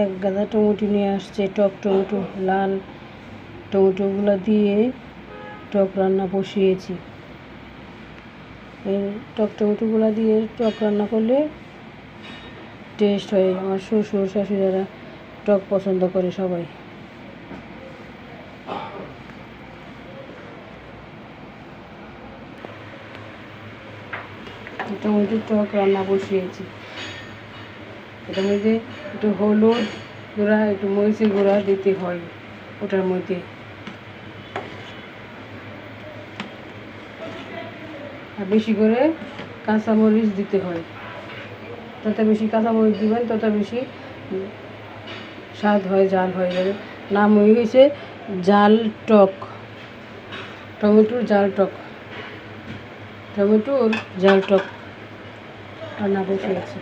এক গাদা টমেটো নিয়ে আসছে, টক টমেটো, লাল টমেটোগুলো দিয়ে টক রান্না বসিয়েছি। এই টক টমেটোগুলো দিয়ে টক রান্না করলে টেস্ট হয়। আমার শ্বশুর শাশুড়িরা টক পছন্দ করে সবাই। টমেটোর টক রান্না বসিয়েছি। এটার মধ্যে একটু হলুদ গুঁড়া, একটু মরিচের গুঁড়া দিতে হয় ওটার মধ্যে। আর বেশি করে কাঁচামরিচ দিতে হয়। যত বেশি কাঁচামরিচ দিবেন তত বেশি স্বাদ হয়, ঝাল হয়ে যাবে। নাম হয়ে গেছে জাল টক, টমেটোর জাল টক, টমেটোর জাল টক রান্না বসিয়েছি।